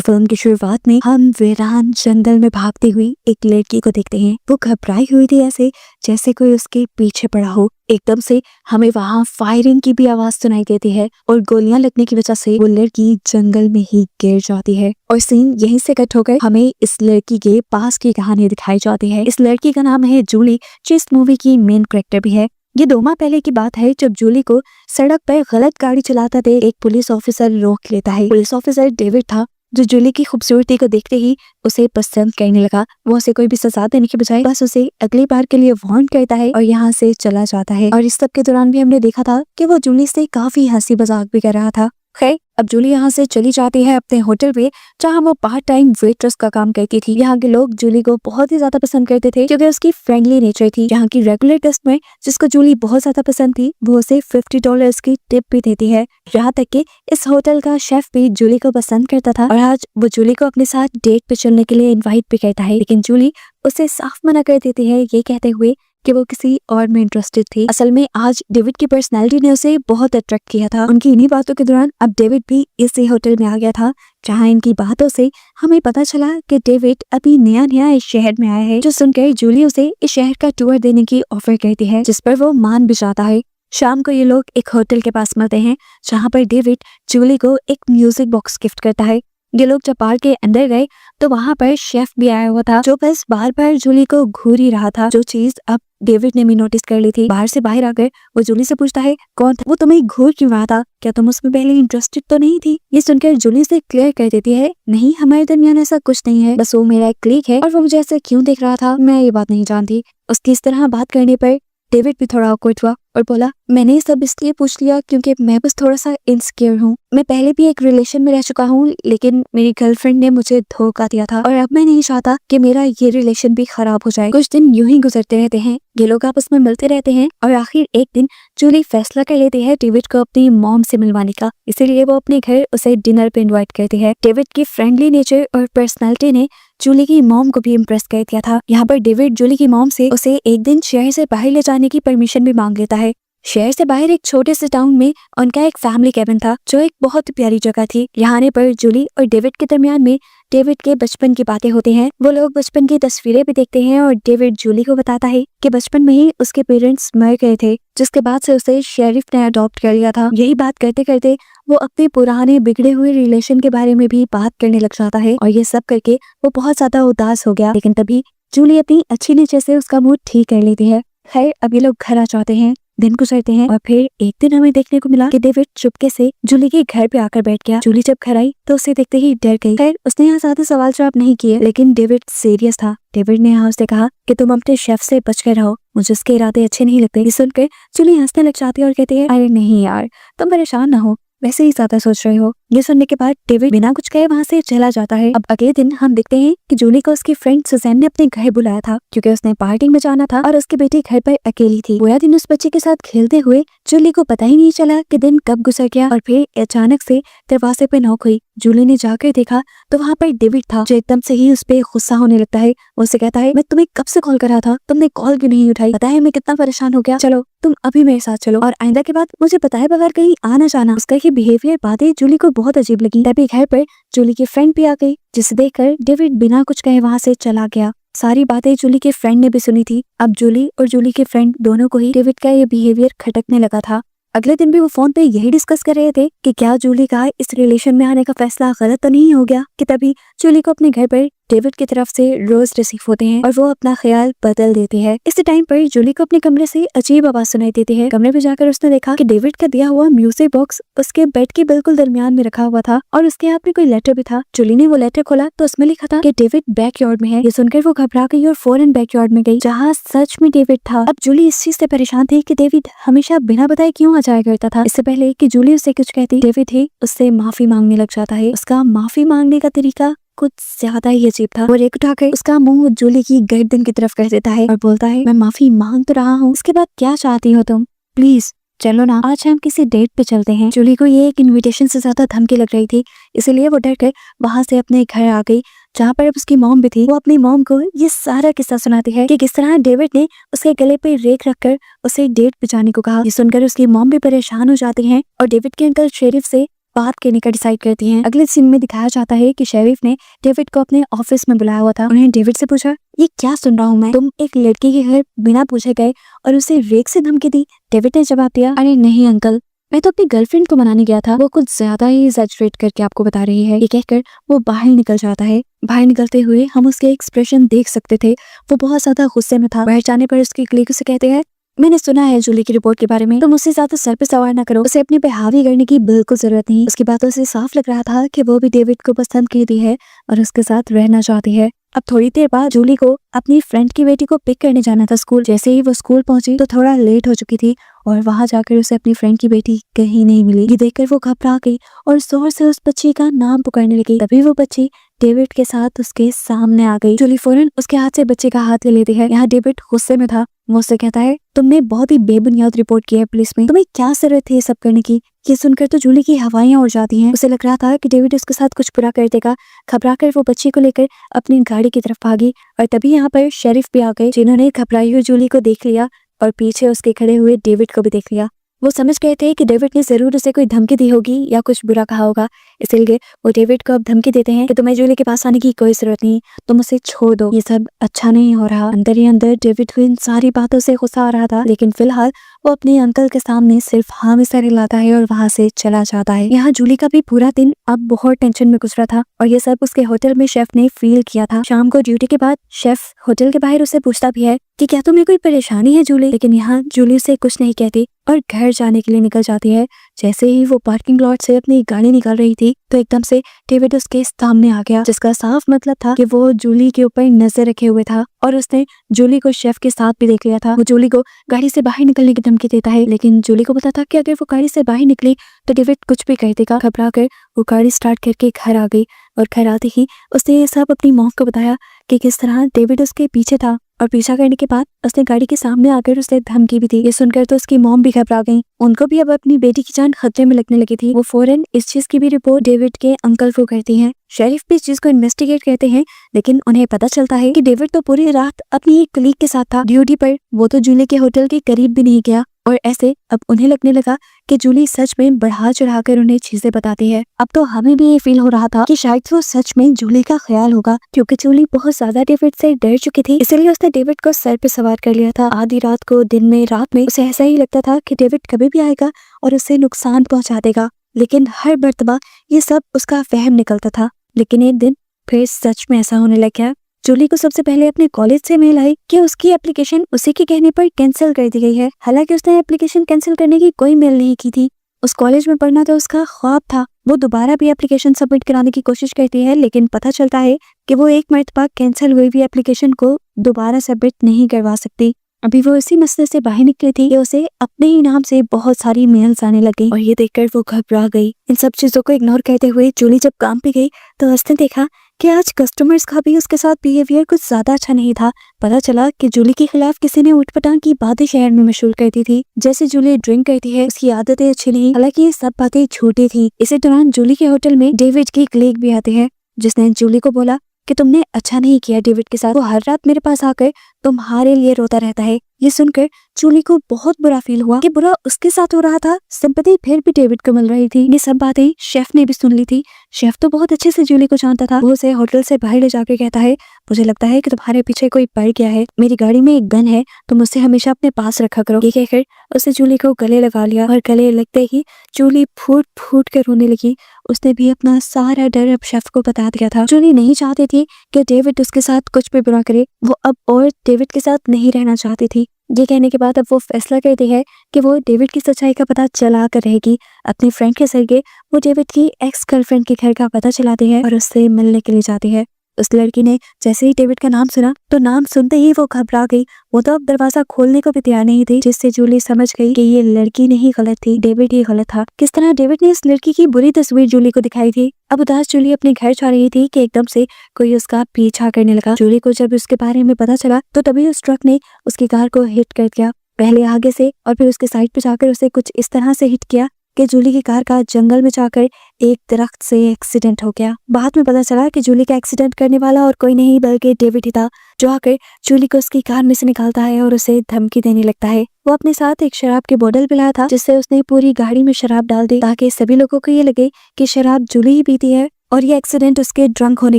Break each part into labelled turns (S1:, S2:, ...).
S1: Film की शुरुआत में हम वीरान जंगल में भागती हुई एक लड़की को देखते हैं। वो घबराई हुई थी, ऐसे जैसे कोई उसके पीछे पड़ा हो। एकदम से हमें वहाँ फायरिंग की भी आवाज सुनाई देती है और गोलियां लगने की वजह से वो लड़की जंगल में ही गिर जाती है। और सीन यहीं से कट होकर हमें इस लड़की के पास की कहानी दिखाई जाती है। इस लड़की का नाम है जूली, जो इस मूवी की मेन कैरेक्टर भी है। ये 2 माह पहले की बात है, जब जूली को सड़क पर गलत गाड़ी चलाते थे एक पुलिस ऑफिसर रोक लेता है। पुलिस ऑफिसर डेविड था, जो जूली की खूबसूरती को देखते ही उसे पसंद करने लगा। वो उसे कोई भी सजा देने के बजाय बस उसे अगली बार के लिए वार्न करता है और यहाँ से चला जाता है। और इस सब के दौरान भी हमने देखा था कि वो जूली से काफी हंसी मजाक भी कर रहा था। खैर, अब जूली यहाँ से चली जाती है अपने होटल पे, जहाँ वो पार्ट टाइम वेट्रेस का काम करती थी। यहाँ के लोग जूली को बहुत ही ज्यादा पसंद करते थे, क्योंकि उसकी फ्रेंडली नेचर थी। यहाँ की रेगुलर कस्टमर, जिसको जूली बहुत ज्यादा पसंद थी, वो उसे $50 की टिप भी देती है। यहाँ तक कि इस होटल का शेफ भी जूली को पसंद करता था और आज वो जूली को अपने साथ डेट पे चलने के लिए इन्वाइट भी करता है। लेकिन जूली उसे साफ मना कर देती है, ये कहते हुए कि वो किसी और में इंटरेस्टेड थी। असल में आज डेविड की पर्सनैलिटी ने उसे बहुत अट्रैक्ट किया था। उनकी इन्हीं बातों के दौरान अब डेविड भी इसी होटल में आ गया था, जहाँ इनकी बातों से हमें पता चला कि डेविड अभी नया नया इस शहर में आया है। जो सुनकर जूली उसे इस शहर का टूर देने की ऑफर करती है, जिस पर वो मान भी जाता है। शाम को ये लोग एक होटल के पास मिलते हैं, जहाँ पर डेविड जूली को एक म्यूजिक बॉक्स गिफ्ट करता है। ये लोग जब बार के अंदर गए तो वहाँ पर शेफ भी आया हुआ था, जो बस बार बार जूली को घूर ही रहा था, जो चीज अब डेविड ने भी नोटिस कर ली थी। बाहर से बाहर आकर वो जूली से पूछता है, कौन था वो, तुम्हें घूर क्यों रहा था, क्या तुम उसमें पहले इंटरेस्टेड तो नहीं थी? ये सुनकर जूली से क्लियर कर देती है, नहीं, हमारे दरमियान ऐसा कुछ नहीं है, बस वो मेरा एक क्लिक है और वो मुझे ऐसे क्यों देख रहा था मैं ये बात नहीं जानती। उसकी इस तरह बात करने पर डेविड भी थोड़ा ऑकवर्ड हुआ और बोला, मैंने ये सब इसलिए पूछ लिया क्योंकि मैं बस थोड़ा सा इनसिक्योर हूँ। मैं पहले भी एक रिलेशन में रह चुका हूँ, लेकिन मेरी गर्लफ्रेंड ने मुझे धोखा दिया था और अब मैं नहीं चाहता कि मेरा ये रिलेशन भी खराब हो जाए। कुछ दिन यूं ही गुजरते रहते हैं, ये लोग आपस में मिलते रहते हैं और आखिर एक दिन जूली फैसला कर लेती है डेविड को अपनी मॉम से मिलवाने का। इसीलिए वो अपने घर उसे डिनर पे इन्वाइट करती है। डेविड की फ्रेंडली नेचर और पर्सनैलिटी ने जूली की मॉम को भी इम्प्रेस कर दिया था। यहाँ पर डेविड जूली की मॉम से उसे एक दिन शहर से बाहर ले जाने की परमिशन भी मांग लेता है। शहर से बाहर एक छोटे से टाउन में उनका एक फैमिली कैबिन था, जो एक बहुत प्यारी जगह थी। यहाँ आने पर जूली और डेविड के दरमियान में डेविड के बचपन की बातें होती हैं। वो लोग बचपन की तस्वीरें भी देखते हैं और डेविड जूली को बताता है कि बचपन में ही उसके पेरेंट्स मर गए थे, जिसके बाद से उसे शेरिफ ने अडॉप्ट कर लिया था। यही बात करते करते वो अपने पुराने बिगड़े हुए रिलेशन के बारे में भी बात करने लग जाता है और ये सब करके वो बहुत ज्यादा उदास हो गया। लेकिन तभी जूली अपनी अच्छी नेचर से उसका मूड ठीक कर लेती है। खैर, अब ये लोग घर आ जाते हैं, दिन गुजरते हैं और फिर एक दिन हमें देखने को मिला कि डेविड चुपके से जूली के घर पे आकर बैठ गया। जूली जब घर आई तो उसे देखते ही डर गई। खैर, उसने यहाँ ज्यादा सवाल जवाब नहीं किए, लेकिन डेविड सीरियस था। डेविड ने यहाँ उससे कहा कि तुम अपने शेफ से बच कर रहो, मुझे उसके इरादे अच्छे नहीं लगते। ये सुनकर जूली हंसने लग जाती है और कहती है, अरे नहीं यार, तुम परेशान ना हो, वैसे ही ज्यादा सोच रहे हो। ये सुनने के बाद डेविड बिना कुछ कहे वहाँ से चला जाता है। अब अगले दिन हम देखते हैं कि जूली को उसकी फ्रेंड सुजैन ने अपने घर बुलाया था, क्योंकि उसने पार्टी में जाना था और उसकी बेटी घर पर अकेली थी। पूरा दिन उस बच्चे के साथ खेलते हुए जूली को पता ही नहीं चला कि दिन कब गुजर गया। और फिर अचानक से दरवाजे पे नॉक हुई। जूली ने जाकर देखा तो वहाँ पर डेविड था, जो एकदम से ही उस पर गुस्सा होने लगता है। वो उसे कहता है, मैं तुम्हें कब से कॉल कर रहा था, तुमने कॉल क्यों नहीं उठाई, पता है मैं कितना परेशान हो गया, चलो तुम अभी मेरे साथ चलो और आइंदा के बाद मुझे बताए बगैर कहीं आना जाना। उसका ये बिहेवियर बातें जूली को बहुत अजीब लगी। तभी घर पर जूली की फ्रेंड भी आ गई, जिसे देखकर डेविड बिना कुछ कहे वहाँ से चला गया। सारी बातें जूली के फ्रेंड ने भी सुनी थी। अब जूली और जूली के फ्रेंड दोनों को ही डेविड का ये बिहेवियर खटकने लगा था। अगले दिन भी वो फोन पे यही डिस्कस कर रहे थे कि क्या जूली का इस रिलेशन में आने का फैसला गलत तो नहीं हो गया, कि तभी जूली को अपने घर पर डेविड की तरफ से रोज रिसीव होते हैं और वो अपना ख्याल बदल देती है। इस टाइम पर जूली को अपने कमरे से अजीब आवाज सुनाई देती है। कमरे में जाकर उसने देखा कि डेविड का दिया हुआ म्यूजिक बॉक्स उसके बेड के बिल्कुल दरमियान में रखा हुआ था और उसके हाथ में कोई लेटर भी था। जूली ने वो लेटर खोला तो उसमें लिखा था कि डेविड बैकयार्ड में है। ये सुनकर वो घबरा गई और फौरन बैकयार्ड में गई, जहाँ सच में डेविड था। अब जूली इस चीज से परेशान थी कि डेविड हमेशा बिना बताए क्यों आ जाया करता था। इससे पहले कि जूली उससे कुछ कहती, डेविड ही उससे माफी मांगने लग जाता है। उसका माफी मांगने का तरीका कुछ ज्यादा ही अजीब था। वो रेक उठाकर उसका मुंह जूली की गर्दन की तरफ कर देता है और बोलता है, मैं माफी मांग तो रहा हूँ, इसके बाद क्या चाहती हो तुम, प्लीज चलो ना, आज हम किसी डेट पे चलते हैं। जूली को ये एक इनविटेशन से ज्यादा धमकी लग रही थी, इसीलिए वो डर कर वहां से अपने घर आ गई, जहाँ पर अब उसकी मॉम भी थी। वो अपनी मॉम को ये सारा किस्सा सुनाती है कि किस तरह डेविड ने उसके गले पे रेक रखकर उसे डेट पे जाने को कहा। ये सुनकर उसकी मॉम भी परेशान हो जाती है और डेविड के अंकल शेरिफ से बात करने का डिसाइड करती हैं। अगले सीन में दिखाया जाता है कि शेरिफ ने डेविड को अपने ऑफिस में बुलाया हुआ था। उन्होंने डेविड से पूछा, ये क्या सुन रहा हूँ मैं, तुम एक लड़की के घर बिना पूछे गए और उसे रेप से धमकी दी। डेविड ने जवाब दिया, अरे नहीं अंकल, मैं तो अपनी गर्लफ्रेंड को मनाने गया था। वो कुछ ज्यादा ही एग्जैजरेट करके आपको बता रही है। ये कहकर वो बाहर निकल जाता है। बाहर निकलते हुए हम उसके एक्सप्रेशन देख सकते थे, वो बहुत ज्यादा गुस्से में था। बाहर जाने पर उसके कलीग उसे कहते हैं, मैंने सुना है जूली की रिपोर्ट के बारे में, तुम उससे ज्यादा सर पे सवार ना करो, उसे अपने पे हावी करने की बिल्कुल जरूरत नहीं। उसकी बातों से साफ लग रहा था कि वो भी डेविड को पसंद करती है और उसके साथ रहना चाहती है। अब थोड़ी देर बाद जूली को अपनी फ्रेंड की बेटी को पिक करने जाना था स्कूल। जैसे ही वो स्कूल पहुंची तो थोड़ा लेट हो चुकी थी और वहां जाकर उसे अपनी फ्रेंड की बेटी कहीं नहीं मिली। ये देखकर वो घबरा गई और जोर से उस बच्ची का नाम पुकारने लगी। तभी वो बच्ची डेविड के साथ उसके सामने आ गई। जूली फौरन उसके हाथ से बच्चे का हाथ ले लेती है। यहाँ डेविड गुस्से में था। वो उससे कहता है, तुमने बहुत ही बेबुनियाद रिपोर्ट की है पुलिस में, तुम्हें क्या जरूरत थी ये सब करने की। ये सुनकर तो जूली की हवाइयां उड़ जाती हैं। उसे लग रहा था कि डेविड उसके साथ कुछ बुरा कर देगा। घबराकर वो बच्ची को लेकर अपनी गाड़ी की तरफ भागी और तभी यहाँ पर शेरिफ भी आ गए, जिन्होंने घबराई हुई जूली को देख लिया और पीछे उसके खड़े हुए डेविड को भी देख लिया। वो समझ गए थे कि डेविड ने जरूर उसे कोई धमकी दी होगी या कुछ बुरा कहा होगा, इसलिए वो डेविड को अब धमकी देते हैं कि तुम्हें जूली के पास आने की कोई जरूरत नहीं, तुम उसे छोड़ दो। ये सब अच्छा नहीं हो रहा। अंदर ही अंदर डेविड को इन सारी बातों से गुस्सा आ रहा था, लेकिन फिलहाल वो अपने अंकल के सामने सिर्फ हाँ में सर हिलाता है और वहां से चला जाता है। यहाँ जूली का भी पूरा दिन अब बहुत टेंशन में गुजरा था और ये सब उसके होटल में शेफ ने फील किया था। शाम को ड्यूटी के बाद शेफ होटल के बाहर उसे पूछता भी है कि क्या तुम्हें कोई परेशानी है जूली, लेकिन यहाँ जूली उसे कुछ नहीं कहती और घर जाने के लिए निकल जाती है। जैसे ही वो पार्किंग लॉट से अपनी गाड़ी निकाल रही थी तो एकदम से डेविड उसके सामने आ गया, जिसका साफ मतलब था कि वो जूली के ऊपर नजर रखे हुए था और उसने जूली को शेफ के साथ भी देख लिया था। वो जूली को गाड़ी से बाहर निकलने की धमकी देता है, लेकिन जूली को पता था कि अगर वो गाड़ी से बाहर निकली तो डेविड कुछ भी कर देगा। घबरा कर वो गाड़ी स्टार्ट करके घर आ गई और घर आते ही उसने ये सब अपनी मॉम को बताया कि किस तरह डेविड उसके पीछे था और पीछा करने के बाद उसने गाड़ी के सामने आकर उसे धमकी भी दी। ये सुनकर तो उसकी मॉम भी घबरा गई। उनको भी अब अपनी बेटी की जान खतरे में लगने लगी थी। वो फौरन इस चीज की भी रिपोर्ट डेविड के अंकल को करती हैं। शेरिफ भी इस चीज को इन्वेस्टिगेट करते हैं, लेकिन उन्हें पता चलता है कि डेविड तो पूरी रात अपनी एक कलीग के साथ था ड्यूटी पर। वो तो जूली के होटल के करीब भी नहीं गया और ऐसे अब उन्हें लगने लगा कि जूली सच में बढ़ा चढ़ाकर उन्हें चीजें बताती है। अब तो हमें भी ये फील हो रहा था कि शायद वो सच में जूली का ख्याल होगा, क्योंकि जूली बहुत ज्यादा डेविड से डर चुकी थी, इसलिए उसने डेविड को सर पे सवार कर लिया था। आधी रात को, दिन में, रात में उसे ऐसा ही लगता था कि डेविड कभी भी आएगा और उसे नुकसान पहुंचा देगा, लेकिन हर मर्तबा ये सब उसका वहम निकलता था। लेकिन एक दिन फिर सच में ऐसा होने लग गया। जूली को सबसे पहले अपने कॉलेज से मेल आई कि उसकी एप्लीकेशन उसी के कहने पर कैंसिल कर दी गई है। हालांकि उसने एप्लीकेशन कैंसिल करने की कोई मेल नहीं की थी। उस कॉलेज में पढ़ना तो उसका ख्वाब था। वो दोबारा भी एप्लीकेशन सबमिट कराने की कोशिश करती है, लेकिन पता चलता है कि वो एक मर्तबा कैंसिल हुई हुई एप्लीकेशन को दोबारा सबमिट नहीं करवा सकती। अभी वो इसी मसले से बाहर निकली थी कि उसे अपने ही नाम से बहुत सारी मेल्स आने लग गई और ये देखकर वो घबरा गई। इन सब चीजों को इग्नोर करते हुए जूली जब काम पे गई तो उसने देखा कि आज कस्टमर्स का भी उसके साथ बिहेवियर कुछ ज्यादा अच्छा नहीं था। पता चला कि जूली के खिलाफ किसी ने उठपटांग की बातें शहर में मशहूर करती थी। जैसे जूली ड्रिंक करती है, उसकी आदतें अच्छी नहीं, हालांकि ये सब बातें झूठी थी। इसी दौरान जूली के होटल में डेविड की कलीग भी आते हैं, जिसने जूली को बोला कि तुमने अच्छा नहीं किया डेविड के साथ, वो हर रात मेरे पास आकर तुम्हारे लिए रोता रहता है। ये सुनकर जूली को बहुत बुरा फील हुआ कि बुरा उसके साथ हो रहा था, सिंपैथी फिर भी डेविड को मिल रही थी। ये सब बातें शेफ ने भी सुन ली थी। शेफ तो बहुत अच्छे से जूली को जानता था। वो उसे होटल से बाहर ले जाकर कहता है, मुझे लगता है कि तुम्हारे पीछे कोई पड़ गया है, मेरी गाड़ी में एक गन है, तुम उसे हमेशा अपने पास रखा करो। ये कहकर उसने जूली को गले लगा लिया और गले लगते ही जूली फूट फूट कर रोने लगी। उसने भी अपना सारा डर अब शेफ को बता दिया था। जूली नहीं चाहती थी कि डेविड उसके साथ कुछ भी बुरा करे। वो अब और डेविड के साथ नहीं रहना चाहती थी। ये कहने के बाद अब वो फैसला करती है कि वो डेविड की सच्चाई का पता चला कर रहेगी। अपनी फ्रेंड के जरिए वो डेविड की एक्स गर्लफ्रेंड के घर का पता चलाती है और उससे मिलने के लिए जाती है। उस लड़की ने जैसे ही डेविड का नाम सुना तो नाम सुनते ही वो घबरा गई। वो तो अब दरवाजा खोलने को भी तैयार नहीं थी, जिससे जूली समझ गई कि ये लड़की नहीं गलत थी, डेविड ही गलत था। किस तरह डेविड ने इस लड़की की बुरी तस्वीर जूली को दिखाई थी। अब उदास जूली अपने घर जा रही थी कि एकदम से कोई उसका पीछा करने लगा। जूली को जब उसके बारे में पता चला तो तभी उस ट्रक ने उसकी कार को हिट कर दिया, पहले आगे से और फिर उसके साइड पे जाकर उसे कुछ इस तरह से हिट किया कि जूली की कार का जंगल में जाकर एक दरख्त से एक्सीडेंट हो गया। बाद में पता चला कि जूली का एक्सीडेंट करने वाला और कोई नहीं बल्कि डेविड ही था, जो आकर जूली को उसकी कार में से निकालता है और उसे धमकी देने लगता है। वो अपने साथ एक शराब की बोतल भी लाया था, जिससे उसने पूरी गाड़ी में शराब डाल दी ताकि सभी लोगों को ये लगे कि शराब जूली ही पीती है और ये एक्सीडेंट उसके ड्रंक होने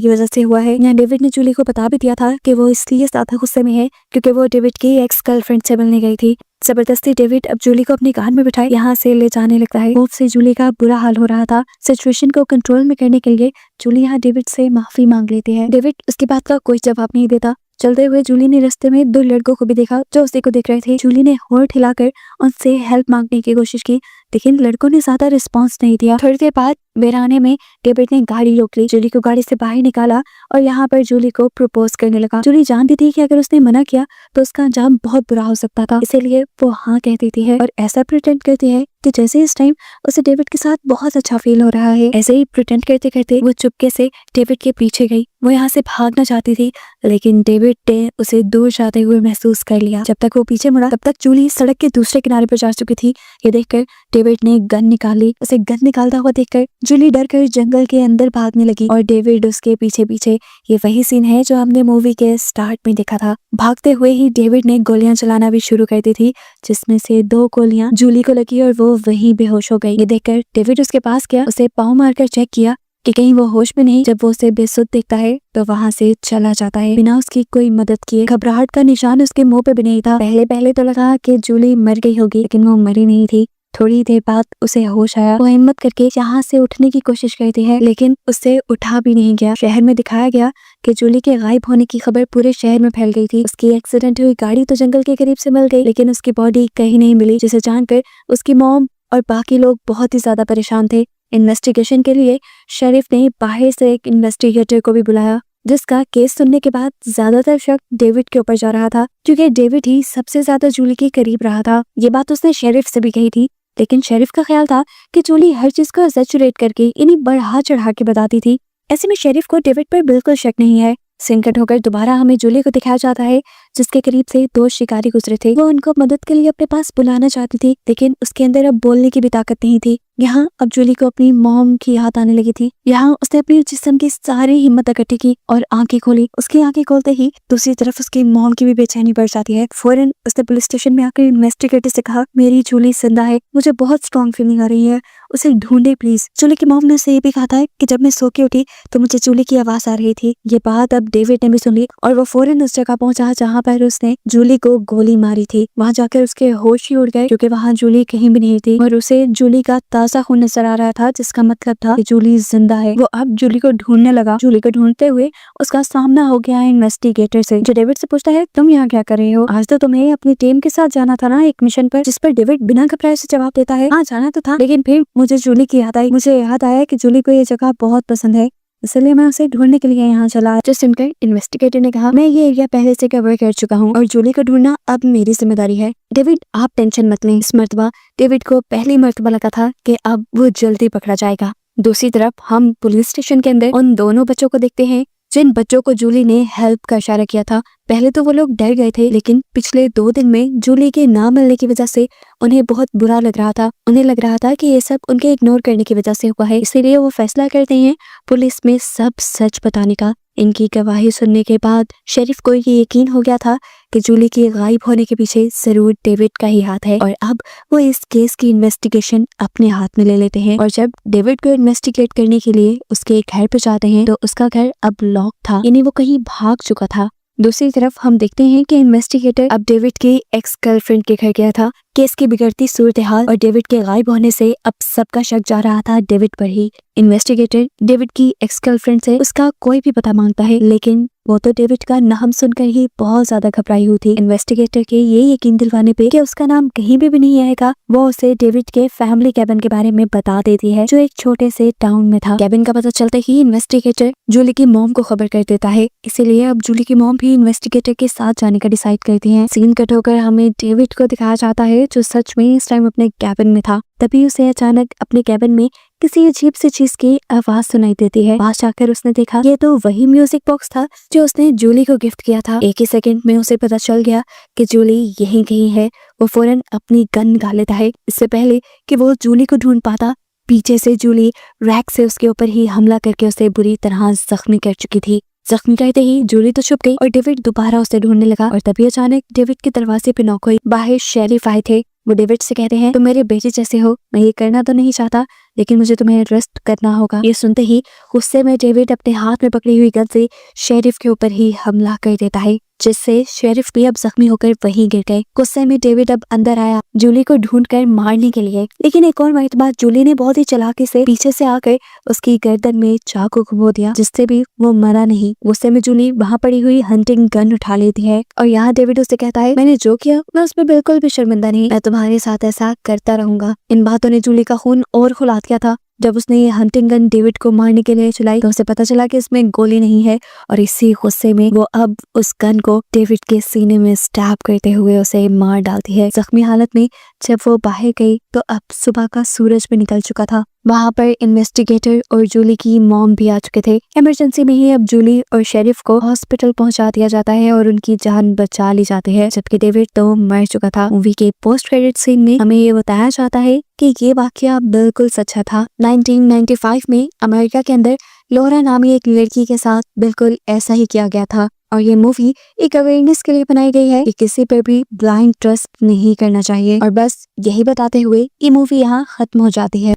S1: की वजह से हुआ है। यहाँ डेविड ने जूली को बता भी दिया था कि वो इसलिए ज्यादा गुस्से में है क्योंकि वो डेविड की एक्स गर्लफ्रेंड से मिलने गई थी। जबरदस्ती डेविड अब जूली को अपनी कार में बिठाए यहाँ से ले जाने लगता है। खूब से जूली का बुरा हाल हो रहा था। सिचुएशन को कंट्रोल में करने के लिए जूली यहाँ डेविड से माफी मांग लेती है। डेविड उसकी बात का कोई जवाब नहीं देता। चलते हुए जूली ने रास्ते में 2 लड़कों को भी देखा जो उसी को देख रहे थे। जूली ने होठ हिलाकर उनसे हेल्प मांगने की कोशिश की, लेकिन लड़कों ने ज्यादा रिस्पांस नहीं दिया। थोड़ी देर बाद बेराने में डेविड ने गाड़ी रोक ली, जूली को गाड़ी से बाहर निकाला और यहाँ पर जूली को प्रपोज करने लगा। जूली जानती थी कि अगर उसने मना किया तो उसका अंजाम बहुत बुरा हो सकता था, इसीलिए वो हाँ कह देती है और ऐसा प्रिटेंड करती है कि जैसे इस टाइम उसे डेविड के साथ बहुत अच्छा फील हो रहा है। ऐसे ही प्रिटेंड करते करते वो चुपके से डेविड के पीछे गई। वो यहाँ से भागना चाहती थी, लेकिन डेविड ने उसे दूर जाते हुए महसूस कर लिया। जब तक वो पीछे मुड़ा तब तक जूली सड़क के दूसरे किनारे पर जा चुकी थी। ये देखकर डेविड ने गन निकाली। उसे गन निकालता हुआ देखकर जूली डरकर जंगल के अंदर भागने लगी और डेविड उसके पीछे पीछे। ये वही सीन है जो हमने मूवी के स्टार्ट में देखा था। भागते हुए ही डेविड ने गोलियां चलाना भी शुरू कर दी थी, जिसमें से 2 गोलियां जूली को लगी और वो वहीं बेहोश हो गई। ये देखकर डेविड उसके पास गया, उसे पाँव मारकर चेक किया कि कहीं वो होश में नहीं। जब वो उसे बेसुध देखता है तो वहाँ से चला जाता है बिना उसकी कोई मदद किए। घबराहट का निशान उसके मुंह पे भी नहीं था। पहले तो लगा कि जूली मर गई होगी, लेकिन वो मरी नहीं थी। थोड़ी देर बाद उसे होश आया। वो हिम्मत करके यहाँ से उठने की कोशिश करती है, लेकिन उससे उठा भी नहीं गया। शहर में दिखाया गया कि जूली के गायब होने की खबर पूरे शहर में फैल गई थी। उसकी एक्सीडेंट हुई गाड़ी तो जंगल के करीब से मिल गई, लेकिन उसकी बॉडी कहीं नहीं मिली, जिसे जानकर उसकी मॉम और बाकी लोग बहुत ही ज्यादा परेशान थे। इन्वेस्टिगेशन के लिए शेरिफ ने बाहर से एक इन्वेस्टिगेटर को भी बुलाया, जिसका केस सुनने के बाद ज्यादातर शक डेविड के ऊपर जा रहा था, क्योंकि डेविड ही सबसे ज्यादा जूली के करीब रहा था। ये बात उसने शेरिफ से भी कही थी, लेकिन शेरिफ का ख्याल था कि जूली हर चीज को एक्सैचुरेट करके इन्हीं बढ़ा चढ़ा के बताती थी। ऐसे में शेरिफ को डेविड पर बिल्कुल शक नहीं है। सिंकट होकर दोबारा हमें जूली को दिखाया जाता है, जिसके करीब से 2 शिकारी गुजरे थे। वो उनको मदद के लिए अपने पास बुलाना चाहती थी, लेकिन उसके अंदर अब बोलने की भी ताकत नहीं थी। यहाँ अब जूली को अपनी मॉम की याद आने लगी थी। यहाँ उसने अपनी जिस्म की सारी हिम्मत इकट्ठी की और आंखें खोली। उसकी आंखें खोलते ही दूसरी तरफ उसकी मॉम की भी बेचैनी बढ़ जाती है। फौरन उसने पुलिस स्टेशन में आकर इन्वेस्टिगेटर से कहा, मेरी जूली जिंदा है, मुझे बहुत स्ट्रॉन्ग फीलिंग आ रही है, उसे ढूंढे प्लीज। जूली की मॉम ने उसे ये भी कहा था कि जब मैं सो के उठी तो मुझे जूली की आवाज आ रही थी। ये बात अब डेविड ने भी सुन ली और वो फौरन उस जगह पहुंचा जहाँ पर उसने जूली को गोली मारी थी। वहाँ जाकर उसके होश ही उड़ गए, क्योंकि वहाँ जूली कहीं भी नहीं थी और उसे जूली का ताजा खून नजर आ रहा था, जिसका मतलब था कि जूली जिंदा है। वो अब जूली को ढूंढने लगा। जूली को ढूंढते हुए उसका सामना हो गया इन्वेस्टिगेटर से, जो डेविड से पूछता है, तुम यहाँ क्या कर रहे हो? आज तो तुम्हें अपनी टीम के साथ जाना था ना एक मिशन पर। जिस पर डेविड बिना घबराए से जवाब देता है, हाँ जाना तो था, लेकिन फिर मुझे जूली की याद आई। मुझे याद आया कि जूली को ये जगह बहुत पसंद है, इसलिए मैं उसे ढूंढने के लिए यहाँ चला। जो सुनकर इन्वेस्टिगेटर ने कहा, मैं ये एरिया पहले से कवर कर चुका हूँ और जूली को ढूंढना अब मेरी जिम्मेदारी है। डेविड आप टेंशन मत लें। इस मर्तबा डेविड को पहली मर्तबा लगा था कि अब वो जल्दी पकड़ा जाएगा। दूसरी तरफ हम पुलिस स्टेशन के अंदर उन दोनों बच्चों को देखते हैं जिन बच्चों को जूली ने हेल्प का इशारा किया था। पहले तो वो लोग डर गए थे, लेकिन पिछले 2 दिन में जूली के ना मिलने की वजह से उन्हें बहुत बुरा लग रहा था। उन्हें लग रहा था कि ये सब उनके इग्नोर करने की वजह से हुआ है, इसीलिए वो फैसला करते हैं पुलिस में सब सच बताने का। इनकी गवाही सुनने के बाद शेरिफ को ये यकीन हो गया था कि जूली के गायब होने के पीछे जरूर डेविड का ही हाथ है और अब वो इस केस की इन्वेस्टिगेशन अपने हाथ में ले लेते हैं। और जब डेविड को इन्वेस्टिगेट करने के लिए उसके घर पर जाते हैं तो उसका घर अब लॉक था, यानी वो कहीं भाग चुका था। दूसरी तरफ हम देखते हैं कि इन्वेस्टिगेटर अब डेविड की एक्स गर्लफ्रेंड के घर गया था। केस की बिगड़ती सूरत हाल और डेविड के गायब होने से अब सबका शक जा रहा था डेविड पर ही। इन्वेस्टिगेटर डेविड की एक्स गर्लफ्रेंड से उसका कोई भी पता मांगता है, लेकिन वो तो डेविड का नाम सुनकर ही बहुत ज्यादा घबराई हुई थी। इन्वेस्टिगेटर के ये यकीन दिलवाने पे कि उसका नाम कहीं भी नहीं आएगा, वो उसे डेविड के फैमिली कैबिन के बारे में बता देती है, जो एक छोटे से टाउन में था। कैबिन का पता चलते ही इन्वेस्टिगेटर जूली की मॉम को खबर कर देता है, इसीलिए अब जूली की मॉम भी इन्वेस्टिगेटर के साथ जाने का डिसाइड करती है। सीन कट होकर हमें डेविड को दिखाया जाता है, जो सच में इस टाइम अपने कैबिन में था। तभी उसे अचानक अपने कैबिन में किसी अजीब सी चीज की आवाज सुनाई देती है। पास जाकर उसने देखा ये तो वही म्यूजिक बॉक्स था जो उसने जूली को गिफ्ट किया था। एक ही सेकंड में उसे पता चल गया कि जूली यहीं कहीं है। वो फौरन अपनी गन निकाल लेता है। इससे पहले कि वो जूली को ढूंढ पाता, पीछे से जूली रैक से उसके ऊपर ही हमला करके उसे बुरी तरह जख्मी कर चुकी थी। जख्मी करते ही जूली तो छुप गई और डेविड दोबारा उसे ढूंढने लगा। और तभी अचानक डेविड के दरवाजे पे नॉक हुई। बाहर शेरिफ आए थे। वो डेविड से कहते हैं तुम मेरे बेटे जैसे हो, मैं ये करना तो नहीं चाहता लेकिन मुझे तुम्हें अरेस्ट करना होगा। ये सुनते ही गुस्से में डेविड अपने हाथ में पकड़ी हुई गन से शेरिफ के ऊपर ही हमला कर देता है, जिससे शेरिफ भी अब जख्मी होकर वहीं गिर गए। गुस्से में डेविड अब अंदर आया जूली को ढूंढकर मारने के लिए, लेकिन एक और मर्तबा जूली ने बहुत ही चालाकी से पीछे से आकर उसकी गर्दन में चाकू घुमो दिया, जिससे भी वो मरा नहीं। गुस्से में जूली वहाँ पड़ी हुई हंटिंग गन उठा लेती है और यहाँ डेविड उसे कहता है मैंने जो किया मैं उसमें बिल्कुल भी शर्मिंदा नहीं, मैं तुम्हारे साथ ऐसा करता रहूंगा। इन बातों ने जूली का खून और खौला दिया था। जब उसने ये हंटिंग गन डेविड को मारने के लिए चलाई तो उसे पता चला कि इसमें गोली नहीं है और इसी गुस्से में वो अब उस गन को डेविड के सीने में स्टैब करते हुए उसे मार डालती है। जख्मी हालत में जब वो बाहर गई तो अब सुबह का सूरज भी निकल चुका था। वहाँ पर इन्वेस्टिगेटर और जूली की मॉम भी आ चुके थे। इमरजेंसी में ही अब जूली और शेरिफ को हॉस्पिटल पहुंचा दिया जाता है और उनकी जान बचा ली जाती है, जबकि डेविड तो मर चुका था। मूवी के पोस्ट क्रेडिट सीन में हमें ये बताया जाता है कि ये वाकया बिल्कुल सच्चा था। 1995 में अमेरिका के अंदर लोरा नामी एक लड़की के साथ बिल्कुल ऐसा ही किया गया था और ये मूवी एक अवेयरनेस के लिए बनाई गई है कि किसी पर भी ब्लाइंड ट्रस्ट नहीं करना चाहिए। और बस यही बताते हुए ये मूवी यहाँ खत्म हो जाती है।